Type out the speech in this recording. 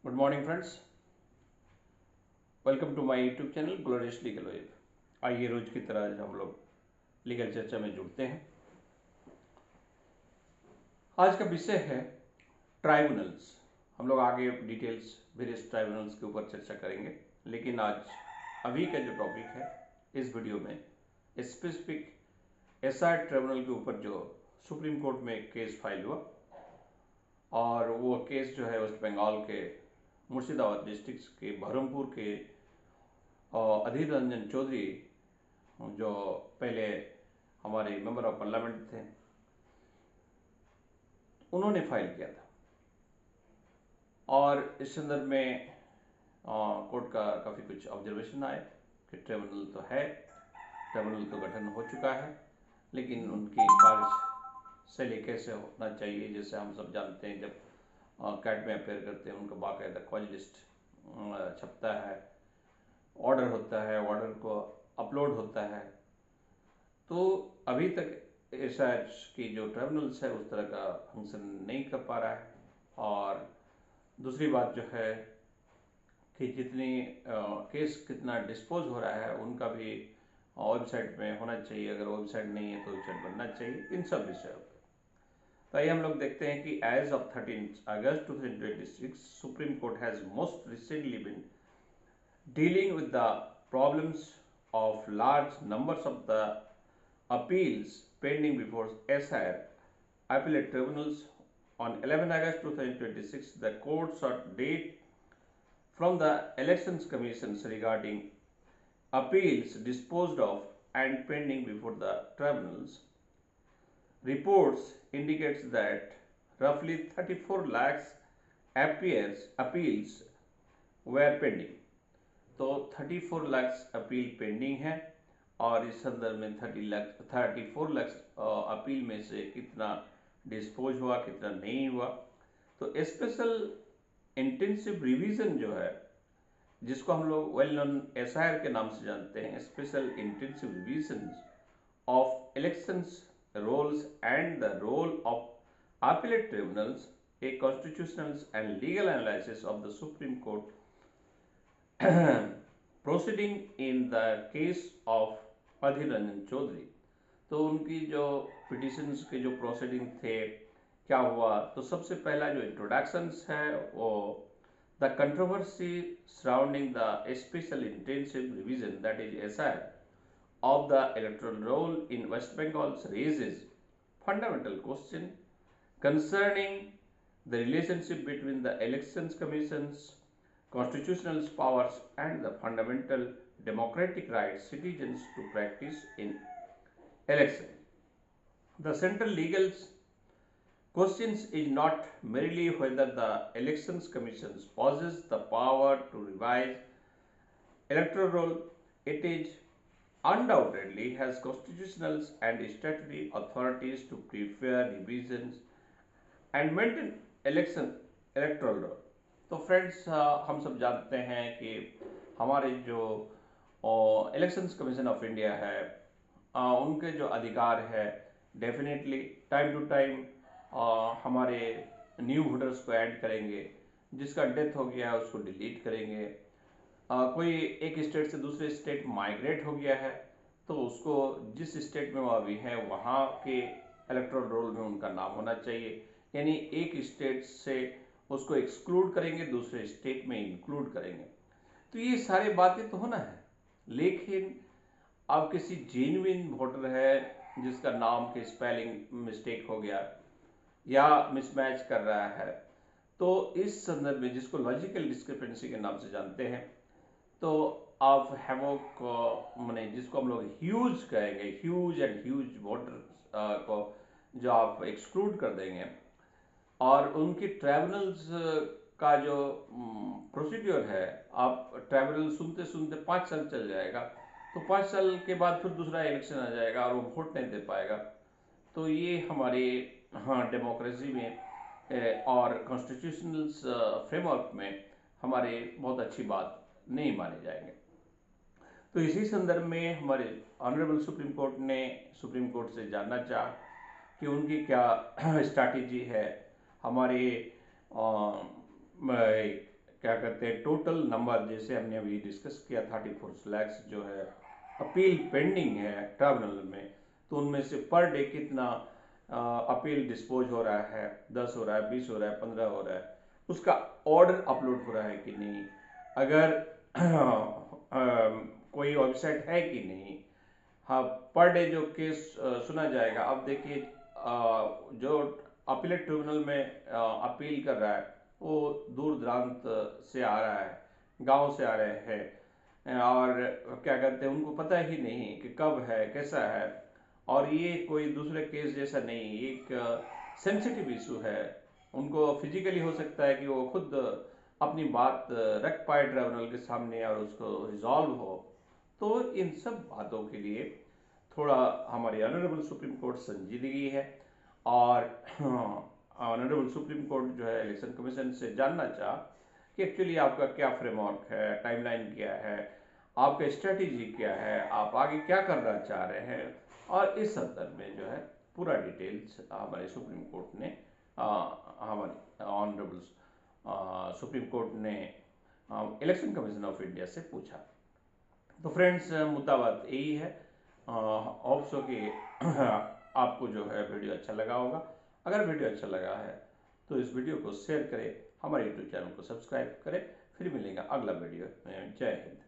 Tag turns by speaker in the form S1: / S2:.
S1: Good morning friends, welcome to my YouTube channel glorious legal web. आइए रोज की तरह आज हम लोग लीगल चर्चा में जुड़ते हैं। आज का विषय है ट्राइब्यूनल्स। हम लोग आगे डिटेल्स वेरियस ट्राइब्यूनल्स के ऊपर चर्चा करेंगे, लेकिन आज अभी का जो टॉपिक है इस वीडियो में स्पेसिफिक एसआर ट्राइब्यूनल के ऊपर जो सुप्रीम कोर्ट में एक केस फाइल हुआ, और वो केस जो है वेस्ट बंगाल के मुर्शिदाबाद डिस्ट्रिक्ट के बहरमपुर के अधीर रंजन चौधरी, जो पहले हमारे मेंबर ऑफ पार्लियामेंट थे, उन्होंने फाइल किया था। और इस संदर्भ में कोर्ट का काफ़ी कुछ ऑब्जर्वेशन आए कि ट्रिब्यूनल तो है, ट्रिब्यूनल तो गठन हो चुका है, लेकिन उनकी कार्यशैली कैसे होना चाहिए। जैसे हम सब जानते हैं, जब कैट में अपेयर करते हैं उनका बाकायदा कॉल लिस्ट छपता है, ऑर्डर होता है, ऑर्डर को अपलोड होता है। तो अभी तक ऐसा कि जो ट्रिब्यूनल्स है उस तरह का फंक्शन नहीं कर पा रहा है। और दूसरी बात जो है कि जितनी केस कितना डिस्पोज हो रहा है उनका भी वेबसाइट में होना चाहिए। अगर वेबसाइट नहीं है तो वेबसाइट बनना चाहिए, इन सब विषयों पर। तो आइए हम लोग देखते हैं कि as of 13 August 2026 Supreme Court has most recently been dealing with the problems of large numbers of the appeals pending before SIR appellate tribunals. On 11 August 2026, the court sought date from the Elections Commissions regarding appeals disposed of and pending before the tribunals. Reports indicates that roughly 34 lakhs appeals were pending. तो 34 lakh appeal pending है, और इस संदर्भ में 34 lakh appeal में से कितना dispose हुआ, कितना नहीं हुआ। तो स्पेशल इंटेंसिव रिवीजन जो है, जिसको हम लोग वेल नोन एसआईआर के नाम से जानते हैं, special intensive revision of elections rolls and the role of appellate tribunals, a constitutional and legal analysis of the supreme court proceeding in the case of Adhir Ranjan Chowdhury. तो उनकी जो पिटिशंस के जो प्रोसीडिंग थे, क्या हुआ, तो सबसे पहला जो इंट्रोडक्शंस है वो the controversy surrounding the special intensive revision that is SIR of the electoral roll in West Bengal raises fundamental question concerning the relationship between the elections commissions, constitutional powers and the fundamental democratic rights citizens to practice in election. The central legal questions is not merely whether the elections commission possesses the power to revise electoral roll. It is undoubtedly has constitutional and statutory authorities to prepare revisions and maintain electoral roll. तो friends, हम सब जानते हैं कि हमारे जो elections commission of India है, उनके जो अधिकार है, डेफिनेटली टाइम टू टाइम हमारे न्यू वोटर्स को ऐड करेंगे, जिसका डेथ हो गया है उसको डिलीट करेंगे। कोई एक स्टेट से दूसरे स्टेट माइग्रेट हो गया है तो उसको जिस स्टेट में वो अभी है वहाँ के इलेक्टोरल रोल में उनका नाम होना चाहिए। यानी एक स्टेट से उसको एक्सक्लूड करेंगे, दूसरे स्टेट में इंक्लूड करेंगे। तो ये सारी बातें तो होना है, लेकिन अब किसी जेन्युइन वोटर है जिसका नाम के स्पेलिंग मिस्टेक हो गया या मिसमैच कर रहा है, तो इस संदर्भ में जिसको लॉजिकल डिस्क्रिपेंसी के नाम से जानते हैं, तो आप हैवोक मैंने जिसको हम लोग ह्यूज कहेंगे, ह्यूज एंड ह्यूज वोटर को जो आप एक्सक्लूड कर देंगे, और उनकी ट्राइब्यूनल्स का जो प्रोसीड्योर है, आप ट्राइब्यूनल सुनते सुनते 5 साल चल जाएगा, तो 5 साल के बाद फिर दूसरा इलेक्शन आ जाएगा और वो वोट नहीं दे पाएगा। तो ये हमारे डेमोक्रेसी में और कॉन्स्टिट्यूशनल फ्रेमवर्क में हमारे बहुत अच्छी बात नहीं माने जाएंगे। तो इसी संदर्भ में हमारे ऑनरेबल सुप्रीम कोर्ट ने सुप्रीम कोर्ट से जानना चाहा कि उनकी क्या स्ट्रैटेजी है हमारे क्या कहते हैं टोटल नंबर, जैसे हमने अभी डिस्कस किया 34 lakhs जो है अपील पेंडिंग है ट्राइब्यूनल में, तो उनमें से पर डे कितना अपील डिस्पोज हो रहा है, 10 हो रहा है, 20 हो रहा है, 15 हो रहा है, उसका ऑर्डर अपलोड हो रहा है कि नहीं, अगर कोई वेबसाइट है कि नहीं। हाँ, पर डे जो केस सुना जाएगा। अब देखिए जो अपीलेट ट्रिब्यूनल में अपील कर रहा है वो दूर दराज से आ रहा है, गांव से आ रहे हैं, और क्या कहते हैं उनको पता ही नहीं कि कब है, कैसा है, और ये कोई दूसरे केस जैसा नहीं, एक सेंसिटिव इशू है। उनको फिजिकली हो सकता है कि वो खुद अपनी बात रख पाए ट्रिब्यूनल के सामने और उसको रिजॉल्व हो। तो इन सब बातों के लिए थोड़ा हमारी ऑनरेबल सुप्रीम कोर्ट संजीदगी है, और ऑनरेबल सुप्रीम कोर्ट जो है इलेक्शन कमीशन से जानना चाह कि एक्चुअली आपका क्या फ्रेमवर्क है, टाइमलाइन क्या है, आपका स्ट्रेटेजी क्या है, आप आगे क्या करना चाह रहे हैं, और इस संदर्भ में जो है पूरा डिटेल्स हमारे सुप्रीम कोर्ट ने हमारी ऑनरेबल सुप्रीम कोर्ट ने इलेक्शन कमीशन ऑफ इंडिया से पूछा। तो फ्रेंड्स, मुद्दा बात यही है। होप सो कि आपको जो है वीडियो अच्छा लगा होगा। अगर वीडियो अच्छा लगा है तो इस वीडियो को शेयर करें, हमारे यूट्यूब चैनल को सब्सक्राइब करें। फिर मिलेगा अगला वीडियो में। जय हिंद।